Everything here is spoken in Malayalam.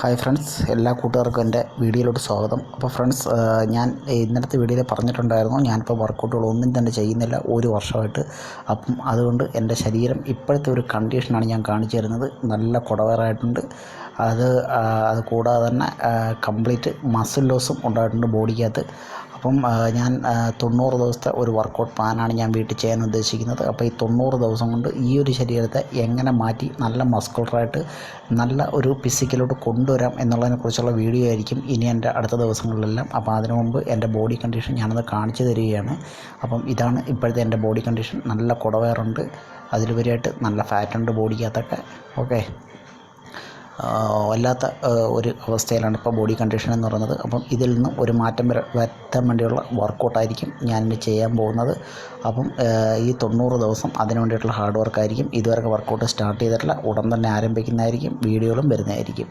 ഹായ് ഫ്രണ്ട്സ്, എല്ലാ കൂട്ടുകാർക്കും എൻ്റെ വീഡിയോയിലോട്ട് സ്വാഗതം. അപ്പോൾ ഫ്രണ്ട്സ്, ഞാൻ ഇന്നലത്തെ വീഡിയോയിൽ പറഞ്ഞിട്ടുണ്ടായിരുന്നു, ഞാനിപ്പോൾ വർക്കൗട്ടുകളൊന്നും തന്നെ ചെയ്യുന്നില്ല ഒരു വർഷമായിട്ട്. അപ്പം അതുകൊണ്ട് എൻ്റെ ശരീരം ഇപ്പോഴത്തെ ഒരു കണ്ടീഷനാണ് ഞാൻ കാണിച്ചു തരുന്നത്. നല്ല കുടവയറായിട്ടുണ്ട്. അത് കൂടാതെ തന്നെ കംപ്ലീറ്റ് മസിൽ ലോസും ഉണ്ടായിട്ടുണ്ട് ബോഡിക്കകത്ത്. അപ്പം ഞാൻ 90 ദിവസത്തെ ഒരു വർക്കൗട്ട് പ്ലാനാണ് ഞാൻ വീട്ടിൽ ചെയ്യാൻ ഉദ്ദേശിക്കുന്നത്. അപ്പോൾ ഈ 90 ദിവസം കൊണ്ട് ഈ ഒരു ശരീരത്തെ എങ്ങനെ മാറ്റി നല്ല മസ്കുലറായിട്ട് നല്ല ഒരു ഫിസിക്കലോട്ട് കൊണ്ടുവരാം എന്നുള്ളതിനെക്കുറിച്ചുള്ള വീഡിയോ ആയിരിക്കും ഇനി എൻ്റെ അടുത്ത ദിവസങ്ങളിലെല്ലാം. അപ്പോൾ അതിനു മുമ്പ് എൻ്റെ ബോഡി കണ്ടീഷൻ ഞാനത് കാണിച്ചു തരികയാണ്. അപ്പം ഇതാണ് ഇപ്പോഴത്തെ എൻ്റെ ബോഡി കണ്ടീഷൻ. നല്ല കുടവയറുണ്ട്, അതിലുപരിയായിട്ട് നല്ല ഫാറ്റുണ്ട് ബോഡിക്കകത്തൊക്കെ. ഓക്കെ, വല്ലാത്ത ഒരു അവസ്ഥയിലാണ് ഇപ്പോൾ ബോഡി കണ്ടീഷൻ എന്ന് പറയുന്നത്. അപ്പം ഇതിൽ നിന്നും ഒരു മാറ്റം വരുത്താൻ വേണ്ടിയുള്ള വർക്കൗട്ടായിരിക്കും ഞാൻ ചെയ്യാൻ പോകുന്നത്. അപ്പം ഈ 90 ദിവസം അതിന് വേണ്ടിയിട്ടുള്ള ഹാർഡ് വർക്കായിരിക്കും. ഇതുവരെ വർക്കൗട്ട് സ്റ്റാർട്ട് ചെയ്തിട്ടില്ല, ഉടൻ തന്നെ ആരംഭിക്കുന്നതായിരിക്കും. വീഡിയോകളും വരുന്നതായിരിക്കും.